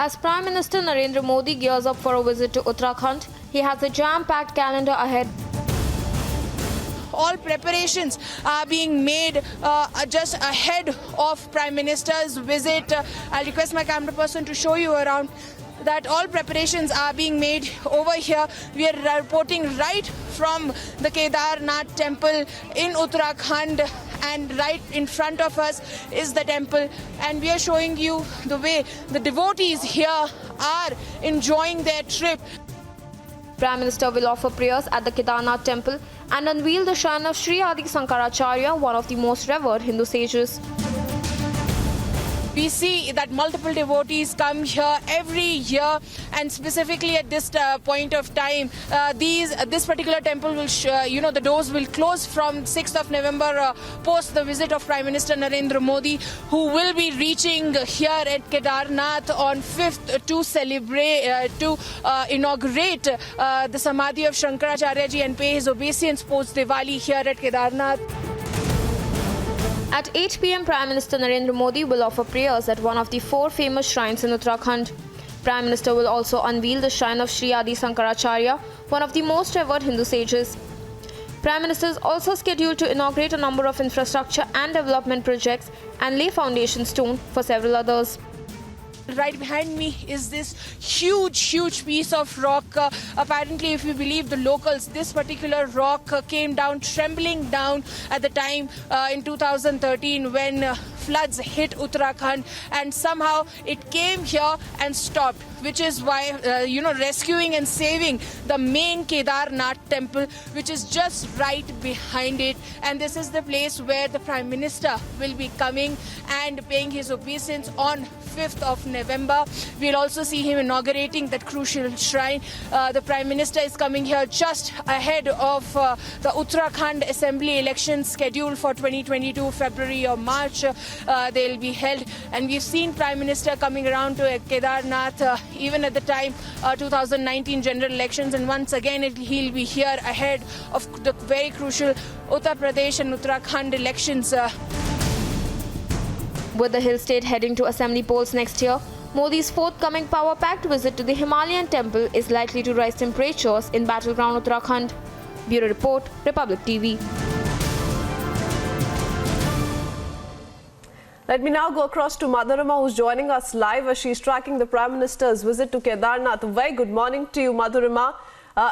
As Prime Minister Narendra Modi gears up for a visit to Uttarakhand, he has a jam-packed calendar ahead. All preparations are being made just ahead of Prime Minister's visit. I'll request my camera person to show you around that all preparations are being made over here. We are reporting right from the Kedarnath temple in Uttarakhand, and right in front of us is the temple, and we are showing you the way the devotees here are enjoying their trip. Prime Minister will offer prayers at the Kedarnath temple and unveil the shrine of Sri Adi Shankaracharya, one of the most revered Hindu sages. We see that multiple devotees come here every year, and specifically at this point of time, this particular temple will, the doors will close from 6th of November post the visit of Prime Minister Narendra Modi, who will be reaching here at Kedarnath on 5th to celebrate, inaugurate the Samadhi of Shankaracharya ji and pay his obeisance post Diwali here at Kedarnath. At 8 p.m, Prime Minister Narendra Modi will offer prayers at one of the 4 famous shrines in Uttarakhand. Prime Minister will also unveil the shrine of Sri Adi Shankaracharya, one of the most revered Hindu sages. Prime Minister is also scheduled to inaugurate a number of infrastructure and development projects and lay foundation stone for several others. Right behind me is this huge piece of rock. Apparently, if you believe the locals, this particular rock came down, trembling down at the time in 2013 when floods hit Uttarakhand, and somehow it came here and stopped, which is why, rescuing and saving the main Kedarnath temple, which is just right behind it. And this is the place where the Prime Minister will be coming and paying his obeisance on 5th of November. We'll also see him inaugurating that crucial shrine. The Prime Minister is coming here just ahead of the Uttarakhand Assembly elections scheduled for 2022 February or March. They'll be held, and we've seen Prime Minister coming around to Kedarnath even at the time 2019 general elections, and once again he'll be here ahead of the very crucial Uttar Pradesh and Uttarakhand elections. With the hill state heading to assembly polls next year, Modi's forthcoming power-packed visit to the Himalayan temple is likely to rise temperatures in battleground Uttarakhand. Bureau Report, Republic TV. Let me now go across to Madhurima, who's joining us live as she's tracking the Prime Minister's visit to Kedarnath. Very good morning to you, Madhurima.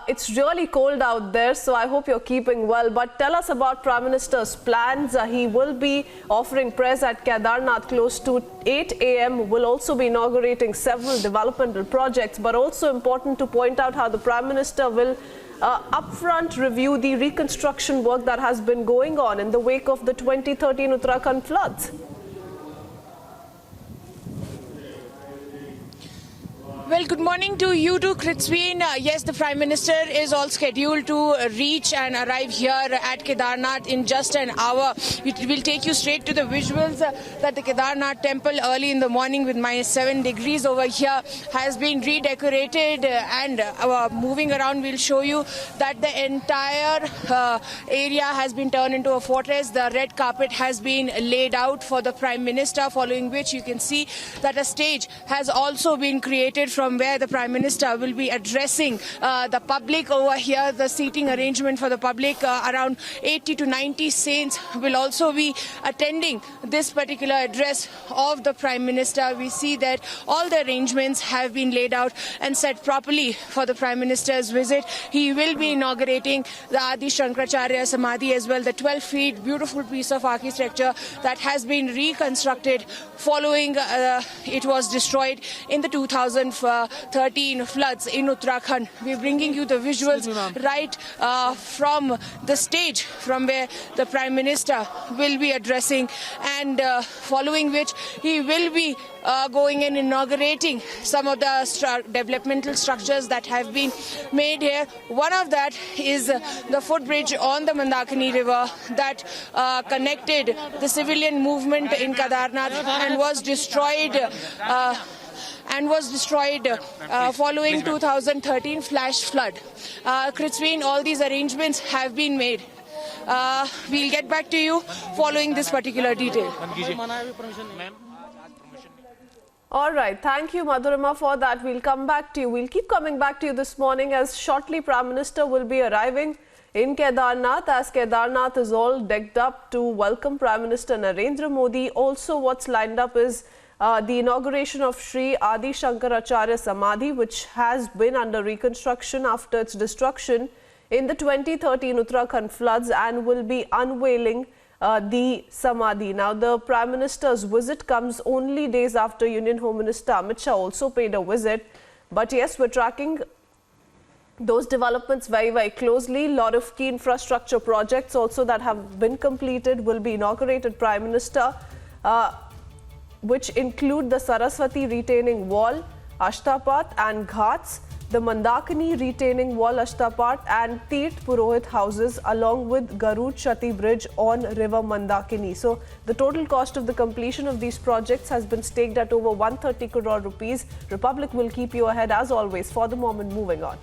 It's really cold out there, so I hope you're keeping well. But tell us about Prime Minister's plans. He will be offering prayers at Kedarnath close to 8 a.m. Will also be inaugurating several developmental projects. But also important to point out how the Prime Minister will upfront review the reconstruction work that has been going on in the wake of the 2013 Uttarakhand floods. Well, good morning to you too, Kritsween. Yes, the Prime Minister is all scheduled to reach and arrive here at Kedarnath in just an hour. It will take you straight to the visuals that the Kedarnath temple early in the morning with -7 degrees over here has been redecorated, and moving around we'll show you that the entire area has been turned into a fortress. The red carpet has been laid out for the Prime Minister, following which you can see that a stage has also been created from where the Prime Minister will be addressing the public over here. The seating arrangement for the public, around 80 to 90 saints will also be attending this particular address of the Prime Minister. We see that all the arrangements have been laid out and set properly for the Prime Minister's visit. He will be inaugurating the Adi Shankaracharya Samadhi as well, the 12 feet beautiful piece of architecture that has been reconstructed following it was destroyed in the 2013 floods in Uttarakhand. We're bringing you the visuals right from the stage from where the Prime Minister will be addressing, and following which he will be going and inaugurating some of the developmental structures that have been made here. One of that is the footbridge on the Mandakini River that connected the civilian movement in Kedarnath and was destroyed following 2013 flash flood. Kritsween, all these arrangements have been made. We'll get back to you following this particular detail. All right, thank you, Madhurima, for that. We'll come back to you. We'll keep coming back to you this morning as shortly Prime Minister will be arriving in Kedarnath, as Kedarnath is all decked up to welcome Prime Minister Narendra Modi. Also, what's lined up is the inauguration of Sri Adi Shankaracharya Samadhi, which has been under reconstruction after its destruction in the 2013 Uttarakhand floods, and will be unveiling the Samadhi. Now, the Prime Minister's visit comes only days after Union Home Minister Amit Shah also paid a visit. But yes, we're tracking those developments very, very closely. A lot of key infrastructure projects also that have been completed will be inaugurated, Prime Minister, which include the Saraswati retaining wall, Ashtapat and Ghats, the Mandakini retaining wall, Ashtapat, and Tirth Purohit houses, along with Garud Shati bridge on river Mandakini. So the total cost of the completion of these projects has been staked at over 130 crore rupees. Republic will keep you ahead as always. For the moment, moving on.